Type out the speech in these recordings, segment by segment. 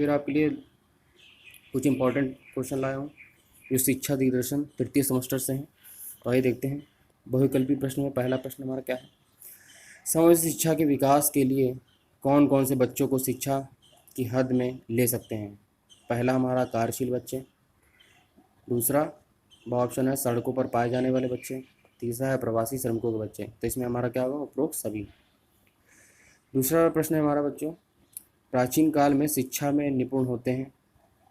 फिर आपके लिए कुछ इंपॉर्टेंट क्वेश्चन लाया हूँ जो शिक्षा दिग्दर्शन तृतीय सेमेस्टर से हैं। तो आइए देखते हैं। बहुविकल्पी प्रश्न में पहला प्रश्न हमारा क्या है, समवेत शिक्षा के विकास के लिए कौन कौन से बच्चों को शिक्षा की हद में ले सकते हैं। पहला हमारा कार्यशील बच्चे, दूसरा ऑप्शन है सड़कों पर पाए जाने वाले बच्चे, तीसरा है प्रवासी श्रमिकों के बच्चे। तो इसमें हमारा क्या होगा, उपरोक्त सभी। दूसरा प्रश्न है हमारा बच्चों, प्राचीन काल में शिक्षा में निपुण होते हैं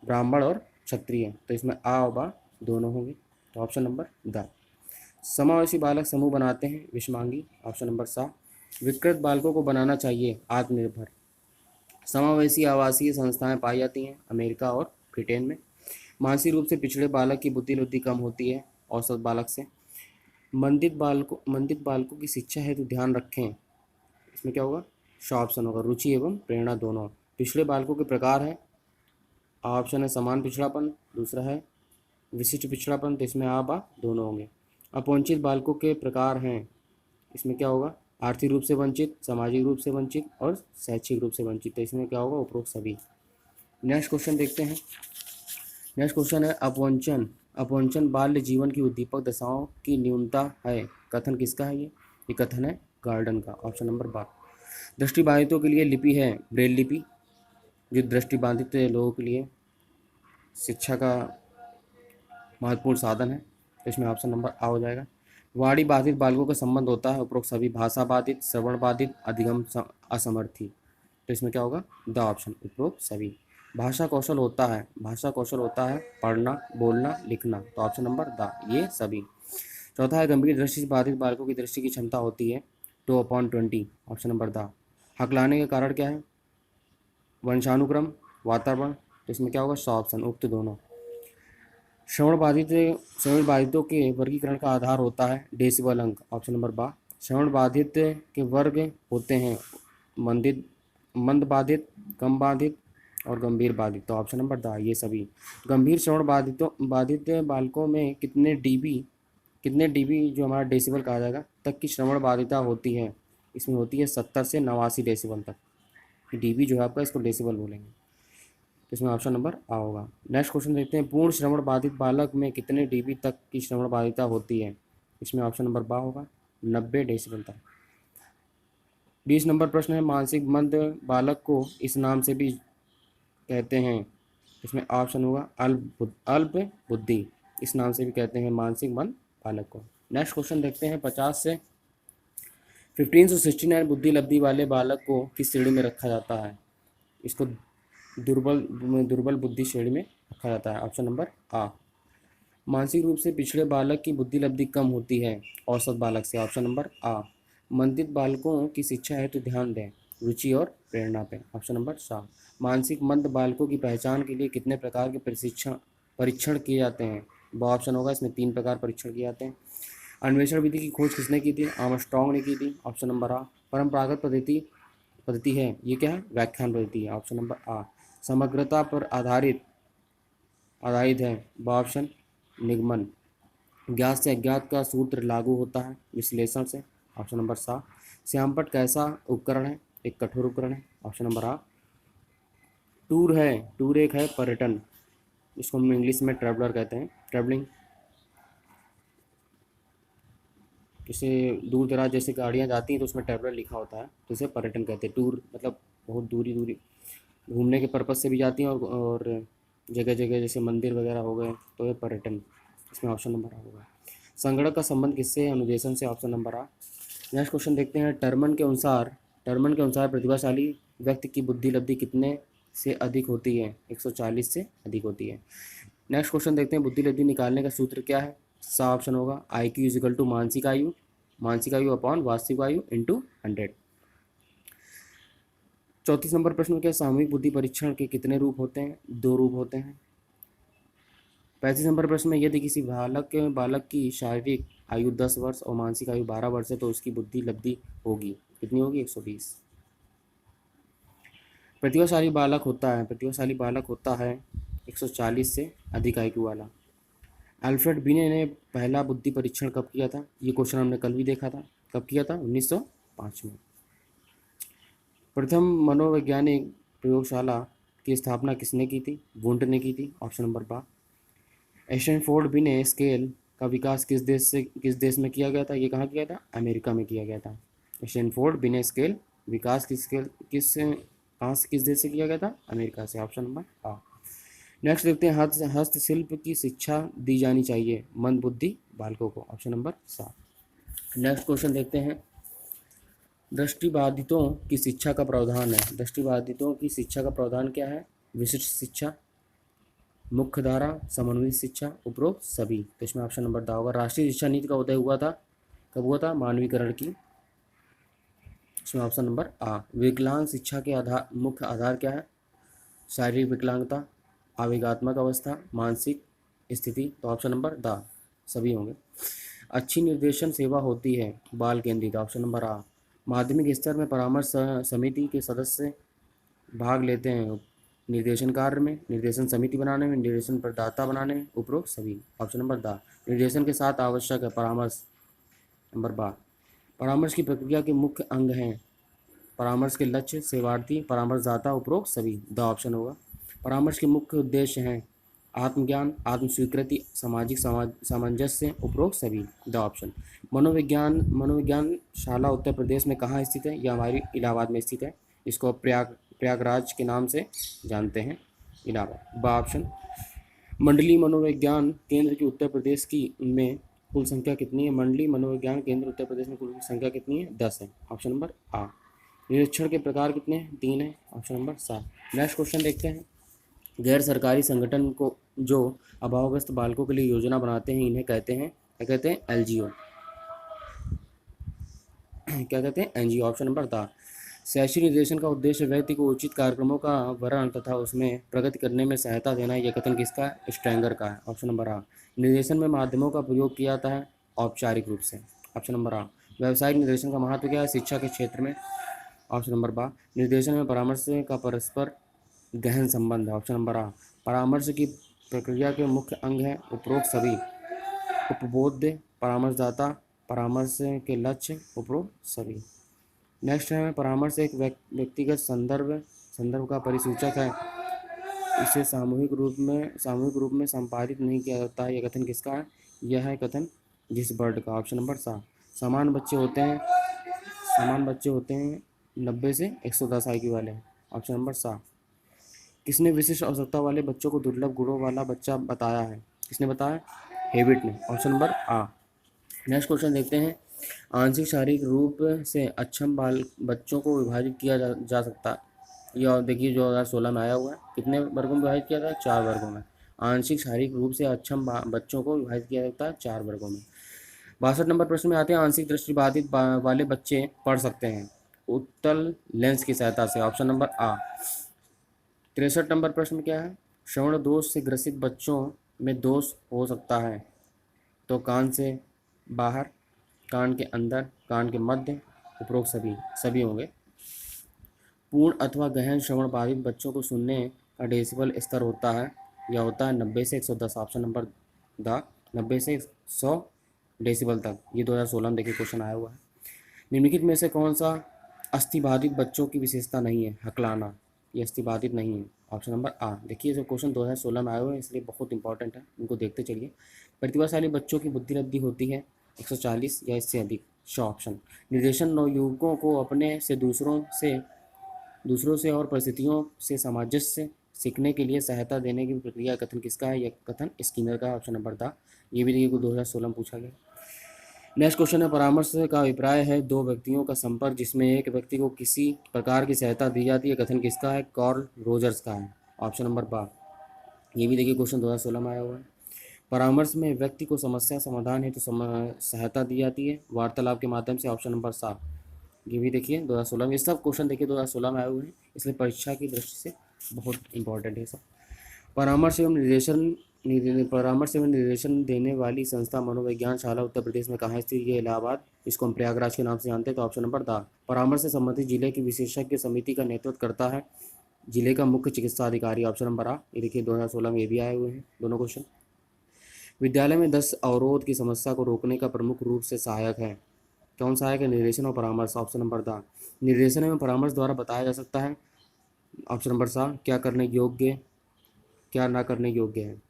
ब्राह्मण और क्षत्रिय। तो इसमें आ और बा दोनों होंगे। तो ऑप्शन नंबर द। समावेशी बालक समूह बनाते हैं विषमांगी। ऑप्शन नंबर सा। विकृत बालकों को बनाना चाहिए आत्मनिर्भर। समावेशी आवासीय संस्थाएं पाई जाती हैं अमेरिका और ब्रिटेन में। मानसिक रूप से पिछड़े बालक की बुद्धि कम होती है औसत बालक से। मंदित बालकों की शिक्षा हेतु ध्यान रखें। इसमें क्या होगा, श ऑप्शन होगा, रुचि एवं प्रेरणा दोनों। पिछड़े बालकों के प्रकार है, ऑप्शन है समान पिछड़ापन, दूसरा है विशिष्ट पिछड़ापन। तो इसमें आ बा दोनों होंगे। अपवंचित बालकों के प्रकार हैं, इसमें क्या होगा, आर्थिक रूप से वंचित, सामाजिक रूप से वंचित और शैक्षिक रूप से वंचित। तो इसमें क्या होगा, उपरोक्त सभी। नेक्स्ट क्वेश्चन देखते हैं। नेक्स्ट क्वेश्चन है अपवंचन। अपवंचन बाल्य जीवन की उद्दीपक दशाओं की न्यूनता है। कथन किसका है ये कथन है गार्डन का। ऑप्शन नंबर बा। दृष्टिबाधितों के लिए लिपि है ब्रेल लिपि, जो दृष्टिबाधित लोगों के लिए शिक्षा का महत्वपूर्ण साधन है। तो इसमें ऑप्शन नंबर आ हो जाएगा। वाणी बाधित बालकों का संबंध होता है उपरोक्त सभी। भाषा बाधित, श्रवण बाधित, अधिगम असमर्थी। तो इसमें क्या होगा, द ऑप्शन, उपरोक्त सभी। भाषा कौशल होता है, भाषा कौशल होता है पढ़ना, बोलना, लिखना। तो ऑप्शन नंबर द, ये सभी। चौथा है गंभीर दृष्टि से बाधित बालकों की दृष्टि की क्षमता होती है 2/20। Option number the. हकलाने के कारण क्या है, वंशानुक्रम, वातावरण। तो इसमें क्या होगा, सौ ऑप्शन, उक्त दोनों। श्रवण बाधितों के वर्गीकरण का आधार होता है डेसिबल अंक। ऑप्शन नंबर बा। श्रवण बाधित के वर्ग होते हैं मंद बाधित, कम बाधित और गंभीर बाधित। तो ऑप्शन नंबर दा, ये सभी। गंभीर श्रवण बाधित बालकों में कितने डीबी जो हमारा डेसिबल कहा जाएगा तक की श्रवण बाधिता होती है। इसमें होती है 70 से 89 डेसिबल तक। डीबी जो है आपका, इसको डेसिबल बोलेंगे। तो इसमें ऑप्शन नंबर आ होगा। नेक्स्ट क्वेश्चन देखते हैं, पूर्ण श्रवण बाधित बालक में कितने डीबी तक की श्रवण बाधिता होती है। इसमें ऑप्शन नंबर बा होगा, 90 डेसिबल तक। 20 नंबर प्रश्न है, मानसिक मंद बालक को इस नाम से भी कहते हैं। इसमें ऑप्शन होगा अल्प बुद्धि, इस नाम से भी कहते हैं मानसिक मंद बालक को। नेक्स्ट क्वेश्चन देखते हैं, 50 से 1569 बुद्धि लब्धि वाले बालक को किस श्रेणी में रखा जाता है। इसको दुर्बल बुद्धि श्रेणी में रखा जाता है। ऑप्शन नंबर आ। मानसिक रूप से पिछड़े बालक की बुद्धि लब्धि कम होती है औसत बालक से। ऑप्शन नंबर आ। मंदित बालकों की शिक्षा है तो ध्यान दें रुचि और प्रेरणा पे। ऑप्शन नंबर सा। मानसिक मंद बालकों की पहचान के लिए कितने प्रकार के परीक्षण किए जाते हैं। वो ऑप्शन होगा, इसमें 3 प्रकार परीक्षण किए जाते हैं। अन्वेषण विधि की खोज किसने की थी, आर्मस्ट्रांग ने की थी। ऑप्शन नंबर आ। परंपरागत पद्धति है, ये क्या है, व्याख्यान पद्धति है। ऑप्शन नंबर आ। समग्रता पर आधारित है, ऑप्शन निगमन। ज्ञात से अज्ञात का सूत्र लागू होता है विश्लेषण से। ऑप्शन नंबर सा। श्यामपट्ट कैसा उपकरण है, एक कठोर उपकरण है। ऑप्शन नंबर आ। टूर एक है पर्यटन, इसको हम इंग्लिश में ट्रैवलर कहते हैं, ट्रैवलिंग। जैसे दूर दराज जैसे गाड़ियाँ जाती हैं तो उसमें ट्रैवलर लिखा होता है, तो इसे पर्यटन कहते हैं। टूर मतलब बहुत दूरी घूमने के पर्पज़ से भी जाती हैं और जगह जगह जैसे मंदिर वगैरह हो गए, तो ये पर्यटन। इसमें ऑप्शन नंबर आ होगा। संगणक का संबंध किससे, अनुदेशन से। ऑप्शन नंबर आ। नेक्स्ट क्वेश्चन देखते हैं, टर्मन के अनुसार प्रतिभाशाली व्यक्ति की बुद्धि लब्धि कितने से अधिक होती है, 140 से अधिक होती है। नेक्स्ट क्वेश्चन देखते हैं, बुद्धि लब्धि निकालने का सूत्र क्या है। सा ऑप्शन होगा, IQ इजिकल टू मानसिक आयु अपॉन वास्तविक आयु इंटू 100। 34 नंबर प्रश्न में क्या, सामूहिक बुद्धि परीक्षण के कितने रूप होते हैं, 2 रूप होते हैं। 35 नंबर प्रश्न में, यदि किसी बालक की शारीरिक आयु 10 वर्ष और मानसिक आयु 12 वर्ष है तो उसकी बुद्धि लब्धि होगी, कितनी होगी, 120। प्रतिभाशाली बालक होता है 140 से अधिक IQ वाला। अल्फ्रेड बिने ने पहला बुद्धि परीक्षण कब किया था, ये क्वेश्चन हमने कल भी देखा था। कब किया था, 1905 में। प्रथम मनोवैज्ञानिक प्रयोगशाला की स्थापना किसने की थी? वुंट ने की थी। ऑप्शन नंबर बा। स्टैनफोर्ड बिने स्केल का विकास किस देश में किया गया था? ये कहाँ किया था? अमेरिका में किया गया था। स्टैनफोर्ड बिने स्केल विकास किस देश से किया गया था? अमेरिका से। ऑप्शन नंबर आ। नेक्स्ट देखते हैं, हस्तशिल्प की शिक्षा दी जानी चाहिए मंदबुद्धि बालकों को। Option number 7। नेक्स्ट क्वेश्चन देखते हैं, दृष्टिबाधितों की शिक्षा का प्रावधान है। दृष्टिबाधितों की शिक्षा का प्रावधान क्या है? विशिष्ट शिक्षा, मुख्य धारा, समन्वित शिक्षा, उपरोक्त सभी। तो इसमें ऑप्शन नंबर द होगा। राष्ट्रीय शिक्षा नीति का उदय हुआ था, कब हुआ था? मानवीकरण की। इसमें ऑप्शन नंबर आ। विकलांग शिक्षा के मुख्य आधार क्या है? शारीरिक विकलांगता, आवेगात्मक अवस्था, मानसिक स्थिति। तो ऑप्शन नंबर द सभी होंगे। अच्छी निर्देशन सेवा होती है बाल केंद्रित। ऑप्शन नंबर आ। माध्यमिक स्तर में परामर्श समिति के सदस्य भाग लेते हैं निर्देशन कार्य में, निर्देशन समिति बनाने में, निर्देशन प्रदाता बनाने में, उपरोक्त सभी। Option number the. निर्देशन के साथ आवश्यक है परामर्श। नंबर बा। परामर्श की प्रक्रिया के मुख्य अंग हैं परामर्श के लक्ष्य, सेवार्थी, परामर्शदाता, उपरोक्त सभी। द ऑप्शन होगा। परामर्श के मुख्य उद्देश्य हैं आत्मज्ञान, आत्मस्वीकृति, सामाजिक सामंजस्य, उपरोक्त सभी। The option. मनोविज्ञान शाला उत्तर प्रदेश में कहाँ स्थित है? यह हमारी इलाहाबाद में स्थित है। इसको प्रयागराज के नाम से जानते हैं, इलाहाबाद। ब ऑप्शन। मंडली मनोविज्ञान केंद्र की उत्तर प्रदेश की में कुल संख्या कितनी है? मंडली मनोविज्ञान केंद्र उत्तर प्रदेश में कुल संख्या कितनी है? 10 है। ऑप्शन नंबर आ। निरीक्षण के प्रकार कितने हैं? 3 है। Option number 7। नेक्स्ट क्वेश्चन देखते हैं, गैर सरकारी संगठन को जो अभावग्रस्त बालकों के लिए योजना बनाते हैं इन्हें कहते हैं, क्या कहते हैं? एलजीओ। क्या कहते हैं? एनजीओ। Option number the. शैक्षिक निर्देशन का उद्देश्य व्यक्ति को उचित कार्यक्रमों का वर्णन तथा उसमें प्रगति करने में सहायता देना। यह कथन किसका है? स्ट्रैंगर का है। ऑप्शन नंबर आ। निर्देशन में माध्यमों का प्रयोग किया जाता है औपचारिक रूप से। ऑप्शन नंबर आ। व्यावसायिक निर्देशन का महत्व क्या है शिक्षा के क्षेत्र में? ऑप्शन नंबर बा। निर्देशन में परामर्श का परस्पर गहन संबंध है। ऑप्शन नंबर आ। परामर्श की प्रक्रिया के मुख्य अंग हैं उपरोक्त सभी। उपबोध्य, परामर्शदाता, परामर्श के लक्ष्य, उपरोक्त सभी। नेक्स्ट है, परामर्श एक व्यक्तिगत संदर्भ का परिसूचक है। इसे सामूहिक रूप में संपादित नहीं किया जाता है। यह कथन किसका है? यह है कथन जिस बर्ड का। Option number 7। समान बच्चे होते हैं 90 से 110 IQ वाले। Option number 7। किसने विशिष्ट आवश्यकता वाले बच्चों को दुर्लभ गुणों वाला बच्चा बताया है? किसने बताया? हेविट ने। ऑप्शन नंबर आ। नेक्स्ट क्वेश्चन देखते हैं, आंशिक शारीरिक रूप से अक्षम बच्चों को विभाजित किया जा सकता है। यह देखिए 2016 में आया हुआ है। कितने वर्गों में विभाजित किया था? 4 वर्गों में। आंशिक शारीरिक रूप से अक्षम बच्चों को विभाजित किया जाता है 4 वर्गों में। 62 नंबर प्रश्न में आते हैं, आंशिक दृष्टिबाधित वाले बच्चे पढ़ सकते हैं उत्तल लेंस की सहायता से। ऑप्शन नंबर आ। 63 नंबर प्रश्न में क्या है? श्रवण दोष से ग्रसित बच्चों में दोष हो सकता है तो कान से बाहर, कान के अंदर, कान के मध्य, उपरोक्त सभी होंगे। पूर्ण अथवा गहन श्रवण बाधित बच्चों को सुनने का डेसिबल स्तर होता है, यह होता है 90 से 110। ऑप्शन नंबर द 90 से 100 डेसिबल तक। ये 2016 में देखिए क्वेश्चन आया हुआ है। निम्नलिखित में से कौन सा अस्थिबाधित बच्चों की विशेषता नहीं है? हकलाना, ये अस्थिबाधित नहीं है। ऑप्शन नंबर आ। देखिए जो क्वेश्चन 2016 में आए हुए हैं इसलिए बहुत इंपॉर्टेंट है, इनको देखते चलिए। प्रतिभाशाली बच्चों की बुद्धि वृद्धि होती है 140 या इससे अधिक। ऑप्शन। निर्देशन नवयुवकों को अपने से दूसरों से और परिस्थितियों से सामंजस्य सीखने के लिए सहायता देने की प्रक्रिया कथन किसका है? यह कथन स्किनर का। ऑप्शन नंबर था। ये भी देखिए 2016 में पूछा गया। नेक्स्ट क्वेश्चन है, परामर्श का अभिप्राय है दो व्यक्तियों का संपर्क जिसमें एक व्यक्ति को किसी प्रकार की सहायता दी जाती है। कथन किसका है? कार्ल रोजर्स का है। ऑप्शन नंबर बा। ये भी देखिए क्वेश्चन 2016 में आया हुआ है। परामर्श में व्यक्ति को समस्या समाधान हेतु सहायता दी जाती है वार्तालाप के माध्यम से। Option number 7। ये भी देखिए 2016 में, ये सब क्वेश्चन देखिए 2016 में आए हुए हैं इसलिए परीक्षा की दृष्टि से बहुत इंपॉर्टेंट है सब। परामर्श एवं निर्देशन देने वाली संस्था मनोविज्ञान शाला उत्तर प्रदेश में कहाँ स्थित? ये इलाहाबाद, इसको हम प्रयागराज के नाम से जानते हैं। तो ऑप्शन नंबर द। परामर्श से संबंधित जिले की विशेषज्ञ समिति का नेतृत्व करता है जिले का मुख्य चिकित्सा अधिकारी। ऑप्शन नंबर आ। ये देखिए 2016 में ये भी आए हुए हैं दोनों क्वेश्चन। विद्यालय में 10 अवरोध की समस्या को रोकने का प्रमुख रूप से सहायक है, कौन सहायक है? निर्देशन और परामर्श। Option number the. निर्देशन एवं परामर्श द्वारा बताया जा सकता है ऑप्शन नंबर सा, क्या करने योग्य, क्या ना करने योग्य है।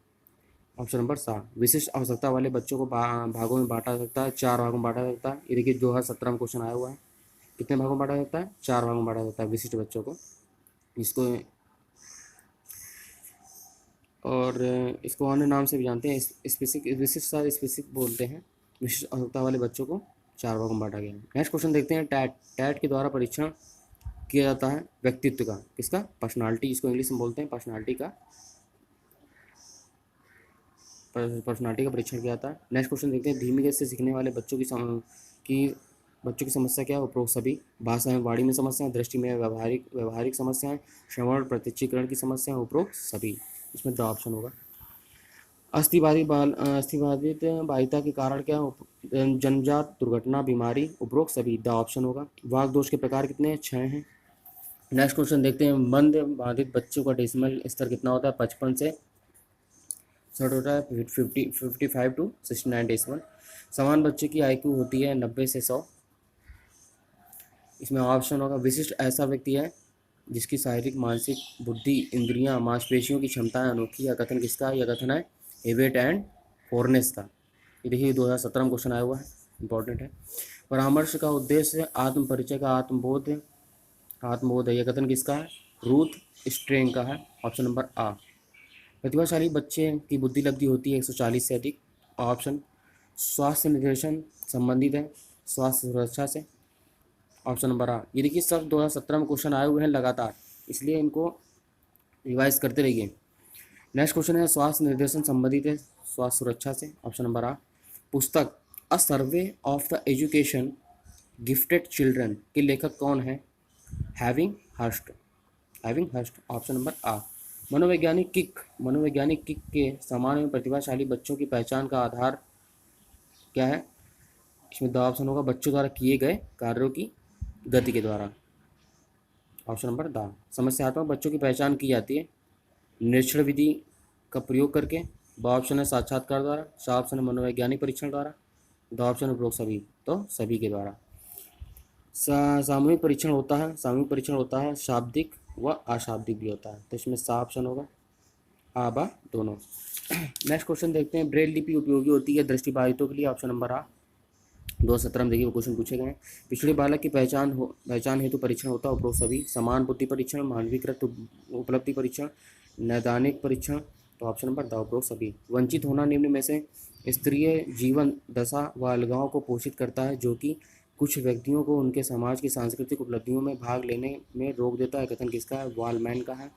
ऑप्शन नंबर सा, विशिष्ट आवश्यकता वाले बच्चों को भागों में बांटा जा सकता है, 4 भागों में बांटा जा सकता है। ये देखिए 2017 में क्वेश्चन आया हुआ है। कितने भागों में बांटा जाता है? 4 भागों में बांटा जाता है विशिष्ट बच्चों को। इसको और इसको अन्य नाम से भी जानते हैं, स्पेसिफिक, विशिष्ट सा स्पेसिफिक बोलते हैं। विशिष्ट आवश्यकता वाले बच्चों को 4 भागों में बांटा गया है। नेक्स्ट क्वेश्चन देखते हैं। टैट टैट के द्वारा परीक्षण किया जाता है व्यक्तित्व का, किसका? पर्सनालिटी, इसको इंग्लिश में बोलते हैं पर्सनालिटी का, पर्सनालिटी का परीक्षण किया जाता है। नेक्स्ट क्वेश्चन देखते हैं। धीमी गति से सीखने वाले बच्चों की समस्या क्या है? उपरोक्त सभी। भाषा में वाणी में समस्याएं, दृष्टि में व्यवहारिक समस्याएं, श्रवण प्रत्यक्षीकरण की समस्याएं, उपरोक्त सभी। इसमें द ऑप्शन होगा। अस्थिबाधित बाधिता के कारण क्या? जन्मजात दुर्घटना, बीमारी, उपरोक्त सभी। द ऑप्शन होगा। वाक दोष के प्रकार कितने हैं? 6 हैं। नेक्स्ट क्वेश्चन देखते हैं। मंद बाधित बच्चों का डेसिमल स्तर कितना होता है? 55 से 60 होता है, 55 टू 69 डेसिमल। समान बच्चे की IQ होती है 90 से 100। इसमें ऑप्शन होगा। विशिष्ट ऐसा व्यक्ति है जिसकी शारीरिक, मानसिक, बुद्धि, इंद्रियां, मांसपेशियों की क्षमताएं अनोखी। यह कथन किसका है? यह कथन है हेवेट एंड फोर्नेस का। ये देखिए 2017 में क्वेश्चन आया हुआ है, इंपॉर्टेंट है। परामर्श का उद्देश्य आत्म परिचय का आत्मबोध है। यह कथन किसका है? रूथ स्ट्रेंग का है। ऑप्शन नंबर आ। प्रतिभाशाली बच्चे की बुद्धि लब्धि होती है 140 से अधिक। ऑप्शन। स्वास्थ्य निर्देशन संबंधित है स्वास्थ्य सुरक्षा से। ऑप्शन नंबर आ। ये देखिए सब 2017 में क्वेश्चन आए हुए हैं लगातार, इसलिए इनको रिवाइज करते रहिए। नेक्स्ट क्वेश्चन है। स्वास्थ्य निर्देशन संबंधित है स्वास्थ्य सुरक्षा से। ऑप्शन नंबर आ। पुस्तक a survey of the education gifted children के लेखक कौन है? Havighurst. ऑप्शन नंबर आ। मनोवैज्ञानिक किक के समान में प्रतिभाशाली बच्चों की पहचान का आधार क्या है? इसमें द ऑप्शन होगा। बच्चों द्वारा किए गए कार्यों की गति के द्वारा। Option number the. समस्यात्मक बच्चों की पहचान की जाती है निरीक्षण विधि का प्रयोग करके। ब ऑप्शन है साक्षात्कार द्वारा। सा ऑप्शन है मनोवैज्ञानिक परीक्षण द्वारा। द ऑप्शन है उपरोक्त सभी, तो सभी के द्वारा। सामूहिक परीक्षण होता है शाब्दिक व अशाब्दिक भी होता है, तो इसमें सा ऑप्शन होगा। आ बा दोनों। नेक्स्ट क्वेश्चन देखते हैं। ब्रेल लिपि उपयोगी होती है दृष्टिबाधितों के लिए। ऑप्शन नंबर आ। 2017 में देखिए वो क्वेश्चन पूछे गए हैं। पिछड़े बालक की पहचान हेतु परीक्षण होता है उपरोक्त सभी। समान बुद्धि परीक्षण, मानवीकृत उपलब्धि परीक्षण, नैदानिक परीक्षण, तो ऑप्शन नंबर द उपरोक्त सभी। वंचित होना निम्न में से स्त्रीय जीवन दशा व अलगाव को पोषित करता है जो कि कुछ व्यक्तियों को उनके समाज की सांस्कृतिक उपलब्धियों में भाग लेने में रोक देता है। कथन किसका है? वॉलमैन का है।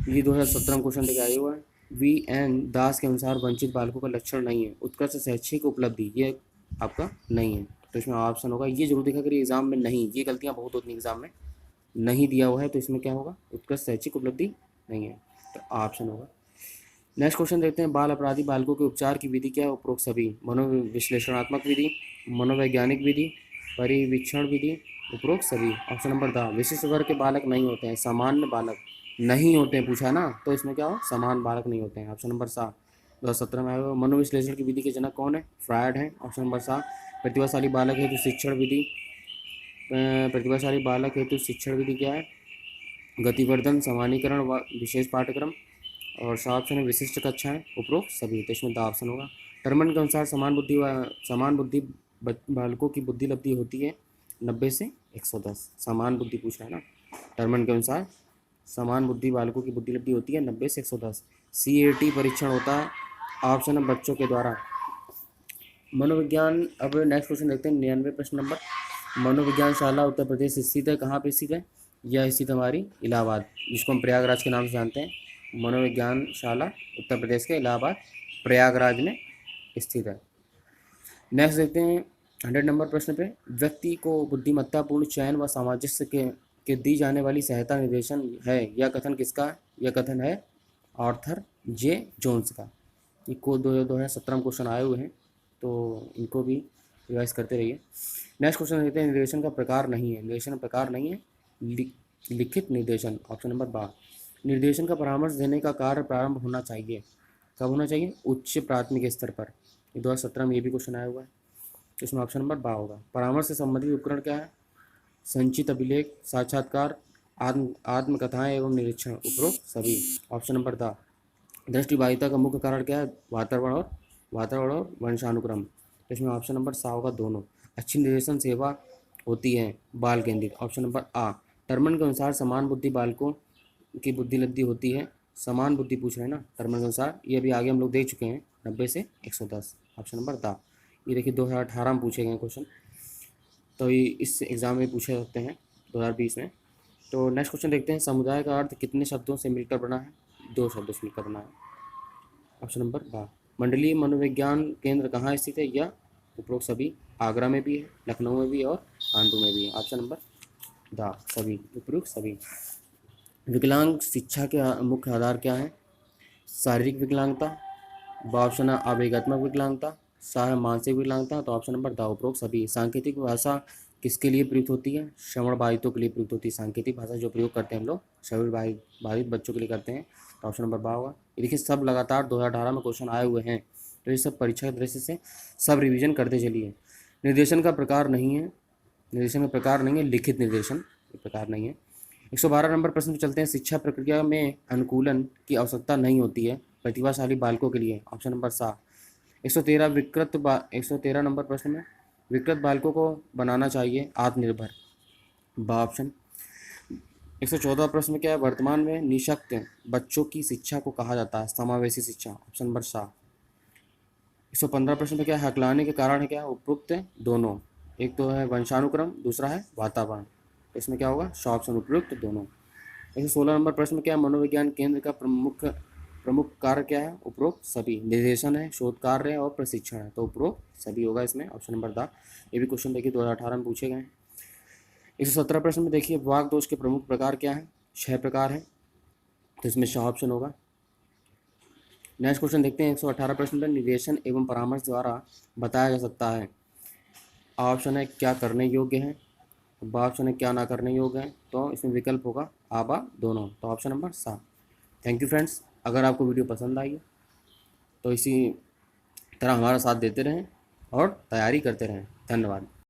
ये 2017 में क्वेश्चन लेके आए हुआ है। VN दास के अनुसार वंचित बालकों का लक्षण नहीं है उत्कृष्ट शैक्षिक उपलब्धि, ये आपका नहीं है, तो इसमें ऑप्शन होगा। ये जरूर देखा करिए एग्जाम में, नहीं, ये गलतियां बहुत होती हैं एग्जाम में, नहीं दिया हुआ है, तो इसमें क्या होगा? उत्कृष्ट शैक्षिक उपलब्धि नहीं है, तो ऑप्शन होगा। नेक्स्ट क्वेश्चन देखते हैं। बाल अपराधी बालकों के उपचार की विधि क्या है? उपरोक्त सभी। मनोविश्लेषणात्मक विधि, मनोवैज्ञानिक विधि, परिवीक्षण विधि, उपरोक्त सभी। Option number the. विशिष्ट वर्ग के बालक नहीं होते हैं, सामान्य बालक नहीं होते हैं, पूछा ना, तो इसमें क्या हो? समान बालक नहीं होते हैं। ऑप्शन नंबर सा। 2017 में आया हुआ। मनोविश्लेषण की विधि के जनक कौन है? फ्रायड है। ऑप्शन नंबर सा। प्रतिभाशाली बालक हेतु शिक्षण विधि, प्रतिभाशाली बालक हेतु शिक्षण विधि क्या है? गतिवर्धन, समानीकरण व विशेष पाठ्यक्रम, और सा ऑप्शन है विशिष्ट कक्षाएं, उपरोक्त सभी, तो इसमें द ऑप्शन होगा। टर्मन के अनुसार समान बुद्धि बालकों की बुद्धि लब्धि होती है 90 से 110। समान बुद्धि पूछ रहा है ना। टर्मन के अनुसार समान बुद्धि बालकों की बुद्धि लब्धि होती है 90 से 110। CAT परीक्षण होता है ऑप्शन है बच्चों के द्वारा। मनोविज्ञान। अब नेक्स्ट क्वेश्चन देखते हैं 99 प्रश्न नंबर। मनोविज्ञान शाला उत्तर प्रदेश स्थित है, कहाँ पे स्थित है? यह स्थित हमारी इलाहाबाद, जिसको हम प्रयागराज के नाम से जानते हैं। मनोविज्ञान शाला उत्तर प्रदेश के इलाहाबाद प्रयागराज में स्थित है। नेक्स्ट देखते हैं 100 नंबर प्रश्न पे। व्यक्ति को बुद्धिमत्तापूर्ण चयन व सामंजस्य के दी जाने वाली सहायता निर्देशन है, यह कथन किसका है? यह कथन है आर्थर जे जोन्स का। ये को 2017 में क्वेश्चन आए हुए हैं, तो इनको भी रिवाइज करते रहिए। नेक्स्ट क्वेश्चन देखते हैं। निर्देशन का प्रकार नहीं है, निर्देशन का प्रकार नहीं है लिखित निर्देशन। ऑप्शन नंबर बा। निर्देशन का परामर्श देने का कार्य प्रारंभ होना चाहिए, कब होना चाहिए? उच्च प्राथमिक स्तर पर। 2017 में ये भी क्वेश्चन आया हुआ है, इसमें ऑप्शन नंबर बा होगा। परामर्श से संबंधित उपकरण क्या है? संचित अभिलेख, साक्षात्कार, आत्मकथाएं एवं निरीक्षण, उपरोक्त सभी। Option number the. दृष्टिबाधिता का मुख्य कारण क्या है? वातावरण और वंशानुक्रम। तो इसमें ऑप्शन नंबर सा होगा दोनों। अच्छी निर्देशन सेवा होती है बाल केंद्रित। ऑप्शन नंबर आ। टर्मन के अनुसार समान बुद्धि बालकों की बुद्धि लब्धि होती है। समान बुद्धि पूछ रहे हैं ना टर्मन के अनुसार, ये अभी आगे हम लोग देख चुके हैं 90 से 110। ऑप्शन नंबर दा। ये देखिए 2018 में पूछे गए क्वेश्चन, तो ये इस एग्ज़ाम में पूछे जाते हैं 2020 में। तो नेक्स्ट क्वेश्चन देखते हैं, समुदाय का अर्थ कितने शब्दों से मिलकर बना है? 2 शब्दों से मिलकर बना है। ऑप्शन नंबर बा। मंडलीय मनोविज्ञान केंद्र कहाँ स्थित है? या उपरोक्त सभी। आगरा में भी है, लखनऊ में भी है और कानपुर में भी है। ऑप्शन नंबर दा सभी, उपरोक्त सभी। विकलांग शिक्षा के मुख्य आधार क्या है? शारीरिक विकलांगता, ऑप्शन है आवेगात्मक विकलांगता, सा है मानसिक विकलांगता। तो ऑप्शन नंबर द उपरोक्त सभी। सांकेतिक भाषा किसके लिए प्रयुक्त होती है? श्रवण बाधितों के लिए प्रयुक्त होती है। सांकेतिक भाषा जो प्रयोग करते हैं हम लोग श्रवण बाधित बच्चों के लिए करते हैं। तो ऑप्शन नंबर बा होगा। ये देखिए सब लगातार 2018 में क्वेश्चन आए हुए हैं, तो ये सब परीक्षा के दृष्टि से सब रिविजन करते चलिए। निर्देशन का प्रकार नहीं है, लिखित निर्देशन प्रकार नहीं है। 112 नंबर प्रश्न पे चलते हैं, शिक्षा प्रक्रिया में अनुकूलन की आवश्यकता नहीं होती है प्रतिभाशाली बालकों के लिए। ऑप्शन नंबर सा। 113 नंबर प्रश्न में विकृत बालकों को बनाना चाहिए आत्मनिर्भर, बा ऑप्शन। 114 प्रश्न में क्या है? वर्तमान में निःशक्त बच्चों की शिक्षा को कहा जाता है समावेशी शिक्षा। ऑप्शन नंबर सा। 115 प्रश्न में क्या है? हकलाने के कारण है क्या? उपरोक्त दोनों। एक तो है वंशानुक्रम, दूसरा है वातावरण। तो इसमें क्या होगा? ऑप्शन उपयुक्त दोनों। 116 नंबर प्रश्न में क्या है? मनोविज्ञान केंद्र का प्रमुख कार्य क्या है? उपरोक्त सभी। निर्देशन है, शोध कार्य है और प्रशिक्षण है। तो उपरोक्त सभी होगा इसमें। Option number the. ये भी क्वेश्चन देखिए 2018 में पूछे गए हैं। 117 प्रश्न में देखिए वाक दोष के प्रमुख प्रकार क्या है? 6 प्रकार है, तो इसमें ऑप्शन होगा। नेक्स्ट क्वेश्चन देखते हैं 118 प्रश्न में निर्देशन एवं परामर्श द्वारा बताया जा सकता है। ऑप्शन है क्या करने योग्य है, ऑप्शन है क्या ना करने योग्य है। तो इसमें विकल्प होगा आबा दोनों। तो ऑप्शन नंबर सा। थैंक यू फ्रेंड्स, अगर आपको वीडियो पसंद आई है तो इसी तरह हमारा साथ देते रहें और तैयारी करते रहें। धन्यवाद।